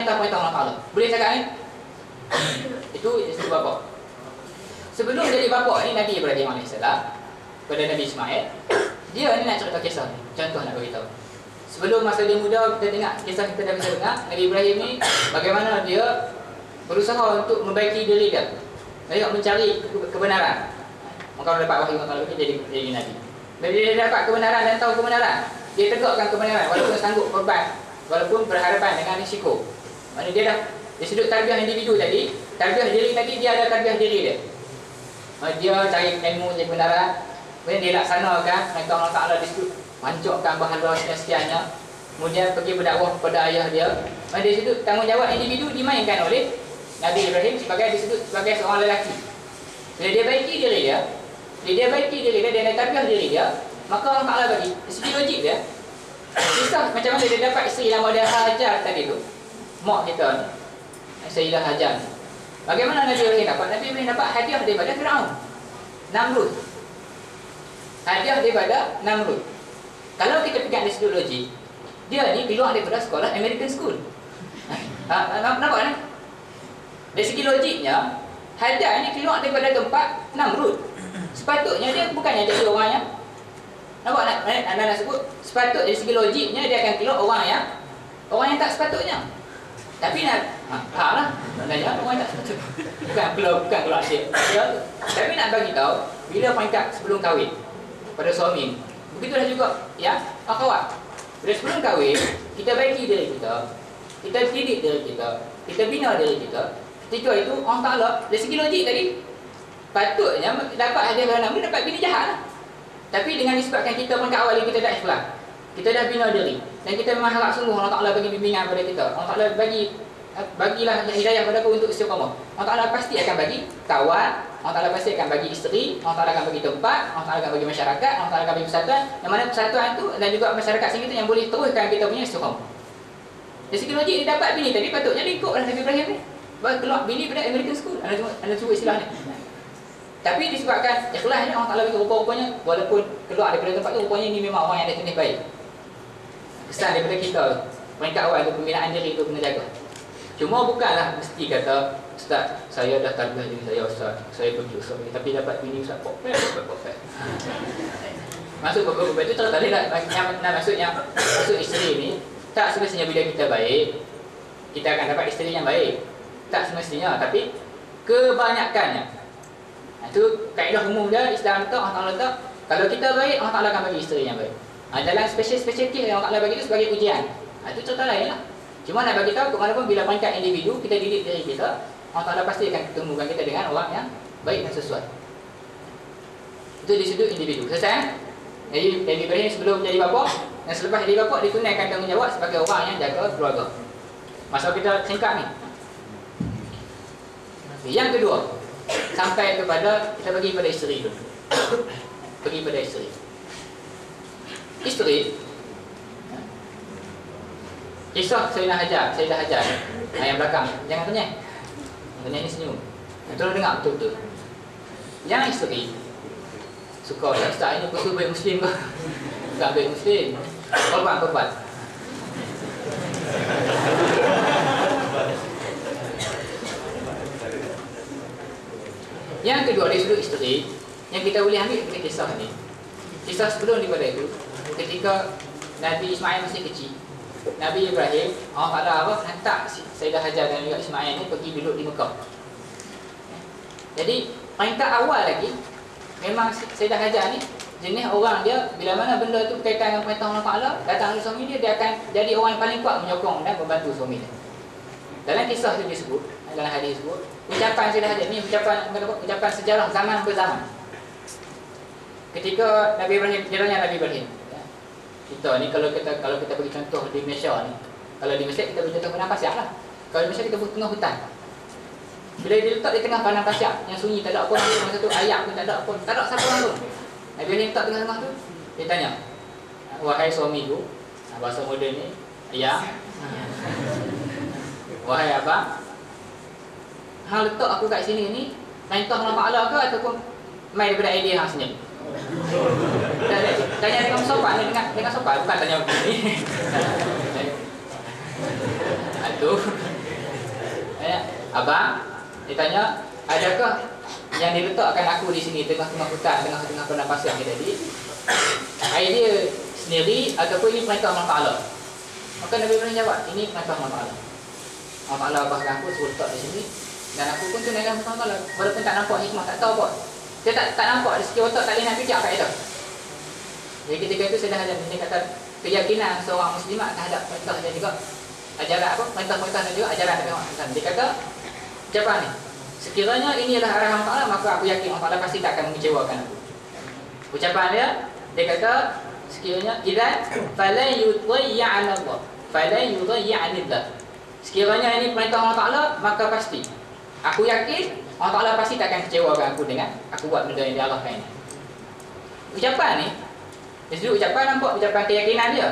perintah-perintah Allah Ta'ala. Boleh cakap ni? Itu isteri bapa. Sebelum jadi bapa ni, Nabi Ibrahim AS pada Nabi Ismail, dia ni nak cerita kisah ni. Contoh nak beritahu. Sebelum masa dia muda, kita tengok kisah kita dah bisa dengar. Nabi Ibrahim ni bagaimana dia berusaha untuk membaiki diri dia, dia mencari kebenaran. Maka kalau dapat wahyu Allah Ta'ala jadi Nabi. Bila dia dapat kebenaran dan tahu kebenaran, dia tegakkan kebenaran walaupun sanggup korban, walaupun berhadapan dengan risiko. Maksudnya dia dah dari sudut tarbiyah individu tadi, tarbiyah diri tadi, dia ada tarbiyah diri dia. Dia cari ilmu yang kebenaran, kemudian dia laksanakan perintah Allah Ta'ala di situ, hancurkan bahala sekian-sekiannya, kemudian pergi berdakwah kepada ayah dia. Dari situ tanggungjawab individu dimainkan oleh Nabi Ibrahim disebut sebagai seorang lelaki. Bila dia baiki diri dia, dia ada tarbiyah diri dia, maka Allah Ta'ala bagi segi logik dia. Kisah macam mana dia dapat isteri nama dia Hajar tadi tu, mak kita ni, Sayyidah Hajar. Bagaimana Nabi Ibrahim dapat? Nabi Ibrahim dapat hadiah daripada Firaun, Namrud. Hadiah daripada Namrud. Kalau kita pegang dari sudut logik, dia ni keluar daripada sekolah American School. Nampak ni? Dari segi logiknya, Hajar ni keluar daripada tempat Namrud. Sepatutnya dia bukannya jadi orang yang, nampak nak sebut, sepatutnya dari segi logiknya dia akan keluar orang yang tak sepatutnya. Tapi nak lah, maknanya orang tak sepatutnya. Bukan keluar dia. Tapi nak bagi tahu, bila peringkat sebelum kahwin pada suami, begitulah juga ya, akhwat. Bila sebelum kahwin, kita baiki diri kita, kita didik diri kita, kita bina diri kita. Ketika itu Allah Ta'ala dari segi logik tadi patutnya dapat hadiah dari Namrud, dapat bini jahat lah. Tapi dengan disebabkan kita pun kat awal kita dah ikhlas, kita dah bina diri, dan kita memang harap sungguh Allah Ta'ala bagi bimbingan pada kita. Allah Ta'ala bagilah hidayah pada aku untuk istiqamah. Allah Ta'ala pasti akan bagi kawan, Allah Ta'ala pasti akan bagi isteri, Allah Ta'ala akan bagi tempat, Allah Ta'ala akan bagi masyarakat, Allah Ta'ala akan bagi persatuan, yang mana persatuan itu dan juga masyarakat sehingga itu yang boleh teruskan kita punya istiqamah. Dari segi logik dia dapat bini tadi, patutnya dia ikutlah Nabi Ibrahim ni, keluar bini pada American School. Anda cuba istilah ni. Tapi disebabkan ikhlasnya Allah Ta'ala bagi rupa-rupanya, walaupun keluar daripada tempat tu, rupanya ini memang orang yang ada jenis baik. Kesan daripada kita, peringkat awal tu, pembinaan diri tu kena jaga. Cuma bukanlah mesti kata, Ustaz, saya dah tarbiyah diri saya, Ustaz, saya pergi Ustaz, tapi dapat bini Ustaz, perfect. Masuk perfect tu tak boleh nak maksud isteri ni, tak semestinya bila kita baik, kita akan dapat isteri yang baik. Tak semestinya, tapi kebanyakannya. Itu kaedah umum dia, Islam letak, Allah Ta'ala letak. Kalau kita baik, Allah Ta'ala akan bagi isteri yang baik. Dalam spesial kes yang Allah Ta'ala bagi itu sebagai ujian. Itu cerita lain lah. Cuma nak bagi tahu kemanapun bila peringkat individu, kita didik diri kita, Allah Ta'ala pasti akan ketemukan kita dengan orang yang baik dan sesuai. Itu di sudut individu. Selesai? Jadi Nabi Ibrahim sebelum jadi bapa dan selepas jadi bapa, ditunaikan tanggungjawab sebagai orang yang jaga keluarga. Masa kita singkat ni. Yang kedua, sampai kepada, kita pergi pada isteri dulu. Pergi pada isteri. Isteri, kisah Sayyidah Hajar yang belakang, jangan tanya. Tanya ni senyum. Tolong dengar betul-betul. Yang isteri suka, Ustaz ini betul baik Muslim ke? Bukan baik Muslim, korban. Yang kedua dari sudut isteri, yang kita boleh ambil dari kisah ni, kisah sebelum daripada itu, ketika Nabi Ismail masih kecil, Nabi Ibrahim, Allah Ta'ala hantar Sayyidah Hajar dan juga Ismail ni pergi duduk di Mekah. Jadi peringkat awal lagi, memang Sayyidah Hajar ni jenis orang dia, bila mana benda tu berkaitan dengan perintah Allah Ta'ala, datang dari suami dia, dia akan jadi orang yang paling kuat menyokong dan membantu suami dia. Dalam kisah tu disebut, dalam hadis disebut, ucapan Sayyidah Hajar ni ucapan sejarah zaman berzaman. Ketika Nabi Ibrahim, jalannya Nabi Ibrahim, kita ni kalau kita bagi contoh di Malaysia ni, kalau di Malaysia kita bagi contoh padang pasir lah. Kalau di Malaysia kita buat tengah hutan. Bila dia letak di tengah padang pasir yang sunyi, tak ada apa masa tu, ayak pun tak ada apa, tak ada siapa orang tu. Nabi Ibrahim letak tengah-tengah tu, dia tanya, wahai suamiku, bahasa moden ni, ayah, wahai abang, hang letak aku kat sini ni perintah Allah Ta'ala ke ataupun main daripada idea hang sendiri? Tanya dengan sopan, dengan sopan, bukan tanya begini. Aduh, Abang, dia tanya, adakah yang diletakkan aku di sini tengah-tengah hutan, tengah-tengah padang pasir ni tadi, idea sendiri ataupun ini perintah Allah Ta'ala? Maka Nabi Ibrahim jawab, ini perintah Allah Ta'ala. Allah Ta'ala bahkan aku suruh letak di sini, dan aku pun tunaikan perintah Allah Ta'ala. Walaupun tak nampak hikmah, tak tahu apa. Saya tak nampak, di sikit otak tak boleh nak fikir apa itu. Jadi ketika itu saya dah ada, dia kata keyakinan seorang muslimat terhadap perintah dan juga ajaran apa, perintah-perintah dan juga ajaran Nabi Muhammad. Dia kata, ucapan ni, sekiranya ini adalah arahan Allah Ta'ala, maka aku yakin Allah Ta'ala pasti tak akan mengecewakan aku. Ucapan dia kata, sekiranya idzan falan yudayya 'ala Allah, falan yudayya 'anillah. Sekiranya ini perintah Allah Ta'ala, maka pasti aku yakin Allah Ta'ala pasti tak akan kecewakan aku dengan aku buat benda yang dialahkan ini. Ucapan ni, dari sudut ucapan nampak ucapan keyakinan dia.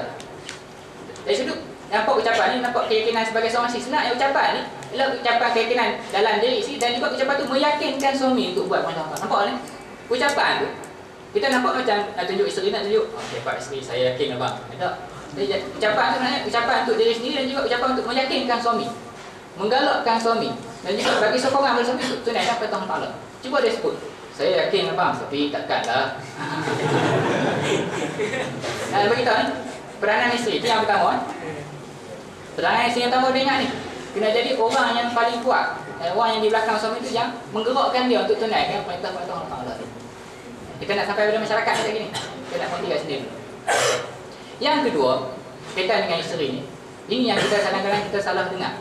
Dari sudut nampak ucapan ni, nampak keyakinan sebagai seorang isteri. Sebenarnya ucapan ni adalah ucapan keyakinan dalam diri isteri, dan juga ucapan tu meyakinkan suami untuk buat perintah Allah. Nampak ni? Ucapan tu kita nampak macam nak tunjuk isteri, nak tunjuk, okey Pak isteri, saya yakin abang. Tak. Ucapan tu sebenarnya ucapan untuk diri sendiri dan juga ucapan untuk meyakinkan suami, menggalakkan suami, dan juga bagi sokongan pada suami untuk tunaikan perintah Allah Ta'ala. Cuba dia sebut, saya yakin abang, tapi takkanlah. Nah, beritahu ni peranan isteri itu yang pertama. Peranan isteri yang pertama dia ingat ni, kena jadi orang yang paling kuat, orang yang di belakang suami itu yang menggerakkan dia untuk tunaikan perintah-perintah Allah Ta'ala. Kita nak sampai pada masyarakat macam gini, kita nak konti kat sendiri. Yang kedua, kaitan dengan isteri ni, ini yang kita kadang-kadang kita salah dengar,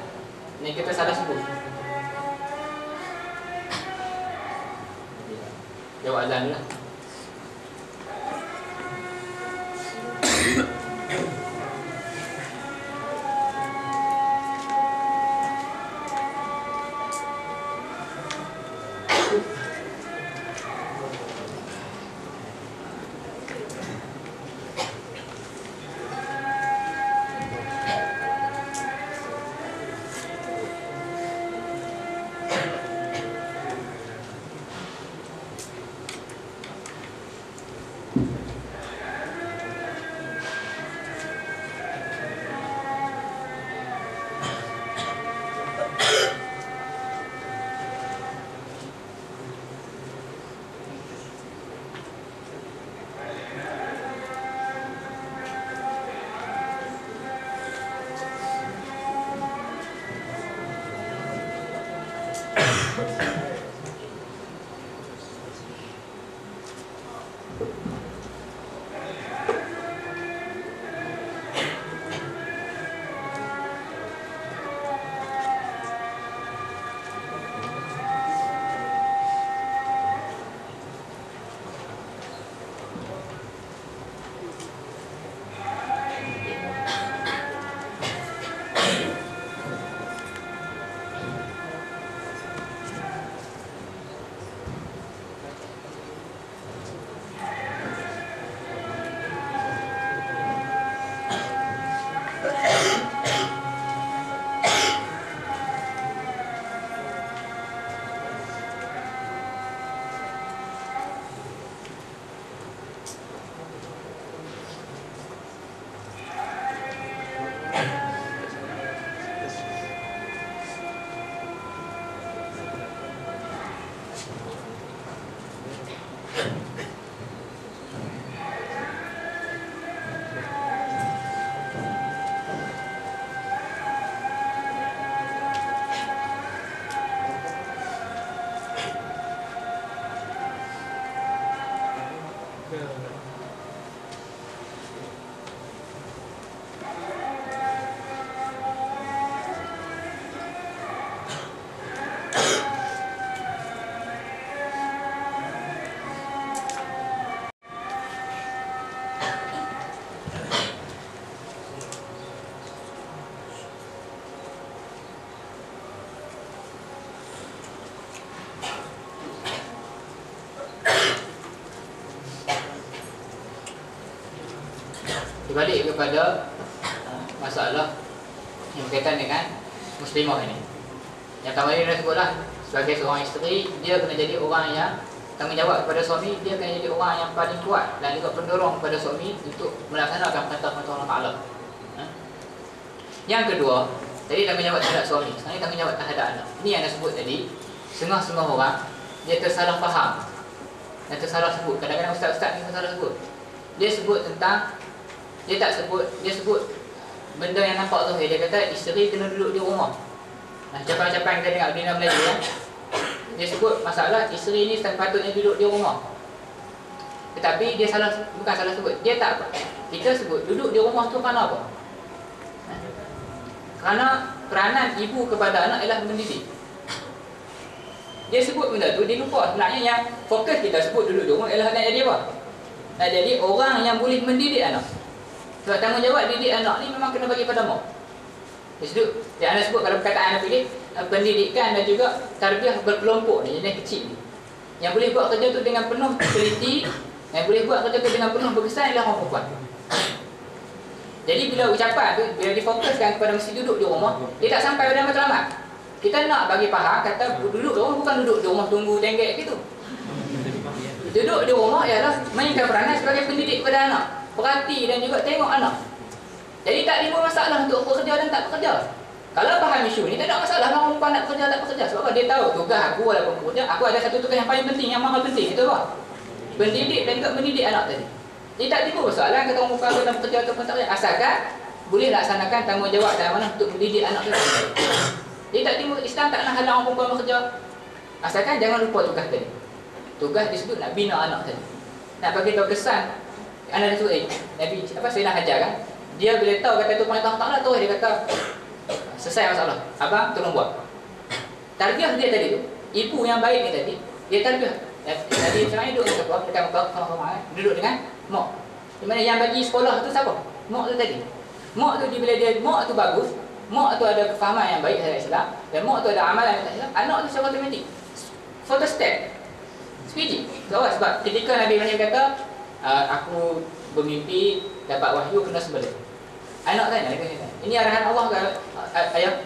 ni kita salah sebut. Jawab azan dulu lah. Berbalik kepada masalah yang berkaitan dengan muslimah ini. Yang pertama ni dah sebutlah, sebagai seorang isteri, dia kena jadi orang yang tanggungjawab kepada suami, dia kena jadi orang yang paling kuat dan juga pendorong kepada suami untuk melaksanakan perintah-perintah Allah Ta'ala. Yang kedua, Jadi tanggungjawab terhadap suami, sekarang tanggungjawab terhadap anak. Ini yang anda sebut tadi. Setengah orang dia tersalah faham dan tersalah sebut. Kadang-kadang ustaz-ustaz ni tersalah sebut. Dia sebut tentang, dia sebut benda yang nampak zahir. Dia kata isteri kena duduk di rumah. Nah, capan-capan kita dengar di dalam Melayu kan. Dia sebut masalah isteri ni sepatutnya duduk di rumah. Tetapi dia bukan salah sebut. Dia tak apa. Kita sebut duduk di rumah tu kerana apa? Kerana peranan ibu kepada anak ialah mendidik. Dia sebut benda tu, dia lupa sebenarnya yang fokus kita sebut duduk di rumah ialah nak jadi apa? Nak jadi orang yang boleh mendidik anak. Sebab tanggungjawab didik anak ni memang kena bagi pada mak. Dia anda sebut kalau perkataan anda pilih pendidikan dan juga tarbiyah berkelompok ni, jenis kecil ni. Yang boleh buat kerja tu dengan penuh teliti, yang boleh buat kerja tu dengan penuh berkesan ialah orang perempuan. Jadi bila ucapan tu, bila difokuskan kepada mesti duduk di rumah, dia tak sampai pada matlamat. Kita nak bagi faham, kata duduk di rumah bukan duduk di rumah tunggu tenggek gitu. Duduk di rumah ialah mainkan peranan sebagai pendidik kepada anak, perhati dan juga tengok anak. Jadi tak timbul masalah untuk bekerja dan tak bekerja. Kalau faham isu ni, tak ada masalah orang perempuan nak bekerja tak bekerja. Sebab apa? Dia tahu tugas aku walaupun bekerja, aku ada satu tugas yang paling penting, yang mahal penting. Itu apa? Pendidik dan juga mendidik anak tadi. Dia tak timbul masalah kata orang perempuan nak bekerja ataupun tak bekerja. Asalkan boleh laksanakan tanggungjawab dan amanah untuk mendidik anak tadi. Dia tak timbul, Islam tak nak halang orang perempuan bekerja. Asalkan jangan lupa tugas tadi. Tugas disebut nak bina anak tadi. Nak bagi tahu kesan. Anda dah sebut Nabi apa saya nak ajar kan? Dia bila tahu kata tu perintah Allah tu, dia kata selesai masalah. Abang tolong buat. Tarbiyah dia tadi tu, ibu yang baik ni tadi, dia tarbiyah. Jadi macam mana duduk dekat Mekah, dekat Mekah, duduk dengan mak. Di mana yang bagi sekolah tu siapa? Mak tu tadi. Mak tu bila dia mak tu bagus, mak tu ada kefahaman yang baik terhadap Islam dan mak tu ada amalan yang terhadap Islam, anak tu secara otomatik photo step. Sebiji. Sebab ketika Nabi Ibrahim kata aku bermimpi dapat wahyu kena sembelih. Anak tanya, ini arahan Allah ke ayah?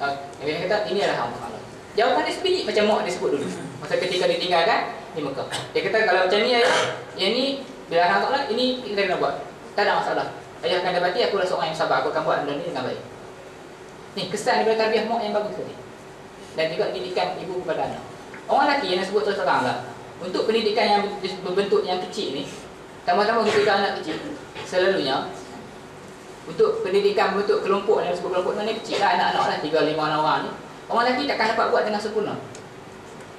Nabi kata ini arahan Allah. Jawapan dia sebiji macam mak dia sebut dulu. Masa ketika ditinggalkan di Mekah. Dia kata kalau macam ni ayah, yang ni bila arahan Allah ini kita kena buat. Tak ada masalah. Ayah akan dapati aku adalah seorang yang sabar, aku akan buat benda ni dengan baik. Ni kesan daripada tarbiyah mak yang bagus tadi. Dan juga didikan ibu kepada anak. Orang lelaki yang sebut terus terang lah. Untuk pendidikan yang berbentuk yang kecil ni, tambah-tambah ketika anak kecil, selalunya untuk pendidikan bentuk kelompok yang disebut kelompok ni kecil lah, anak-anak lah 3-5 orang ni, orang lelaki takkan dapat buat dengan sempurna.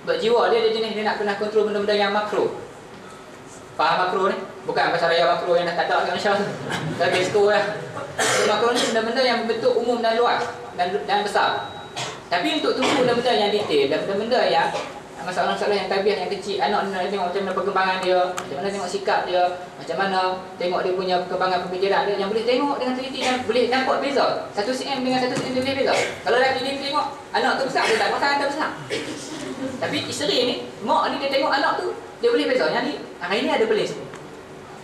Sebab jiwa dia jenis dia nak kena kontrol benda-benda yang makro. Faham makro ni? Bukan pasal raya makro yang dah tak ada kat Malaysia tu. Dah besto lah. Makro ni benda-benda yang berbentuk umum dan luas dan besar. Tapi untuk tumbuh benda-benda yang detail dan benda-benda yang masalah-masalah yang tabiat yang kecil, anak nak tengok macam mana perkembangan dia, macam mana tengok sikap dia, macam mana tengok dia punya perkembangan pemikiran dia, yang boleh tengok dengan teliti dan boleh nampak beza. 1 cm dengan 1 cm dia boleh beza. Kalau lelaki dia tengok anak tu besar, dia tak pasal anak besar. Tapi isteri ni, mak ni dia tengok anak tu, dia boleh beza. Yang ni, hari ni ada belis.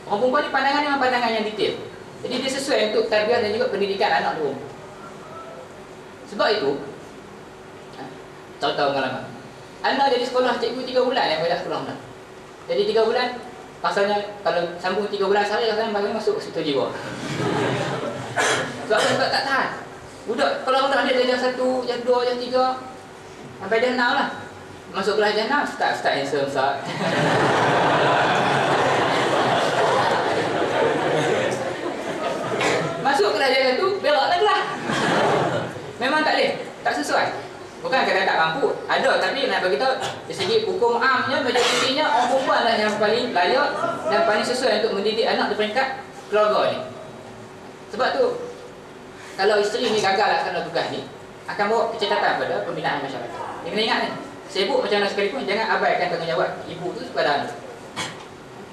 Orang perempuan ni pandangan memang pandangan yang detail. Jadi dia sesuai untuk tarbiyah dan juga pendidikan anak tu. Sebab itu, contoh pengalaman. Anda jadi sekolah cikgu 3 bulan yang dah sekolah anda. Jadi 3 bulan, pasalnya kalau sambung 3 bulan sehari, rasanya pasalnya masuk ke situ jiwa. Sebab apa? Sebab tak tahan. Budak, kalau budak dia jam 1, jam 2, jam 3, sampai jam 6 lah. Masuk kelas jam 6, start handsome, start. Masuk kelas jam 1, berak lah kelas. Memang tak boleh, tak sesuai. Bukan kadang tak mampu, ada, tapi nak bagi tahu dari segi hukum amnya, majoritinya orang perempuan lah yang paling layak dan paling sesuai untuk mendidik anak di peringkat keluarga ni. Sebab tu, kalau isteri ni gagal laksana tugas ni, akan bawa kecacatan pada pembinaan masyarakat. Dia kena ingat ni, sibuk macam mana sekalipun, jangan abaikan tanggungjawab ibu tu kepada anak.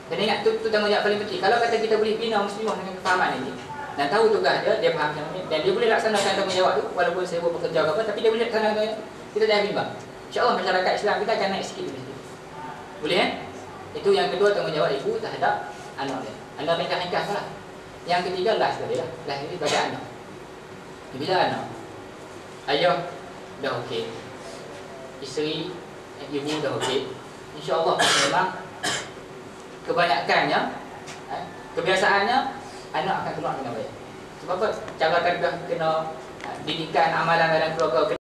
Kena ingat, tu tanggungjawab paling penting. Kalau kata kita boleh bina muslimah dengan kefahaman ini, dan tahu tugas dia, dia faham macam ni, dan dia boleh laksanakan tanggungjawab tu walaupun saya buat bekerja ke apa, tapi dia boleh laksanakan, kita jangan bimbang. InsyaAllah masyarakat Islam kita akan naik sikit demi sikit. Boleh kan? Itu yang kedua, tanggungjawab ibu terhadap anak dia. Anda ringkas lah. Yang ketiga, last tadi lah. Last ini bagi anak. Bila anak, ayah dah okey, isteri, ibu dah okey, InsyaAllah memang kebanyakannya, kebiasaannya anak akan keluar dengan baik. Sebab apa? Cara tarbiyah kena didikan amalan dalam keluarga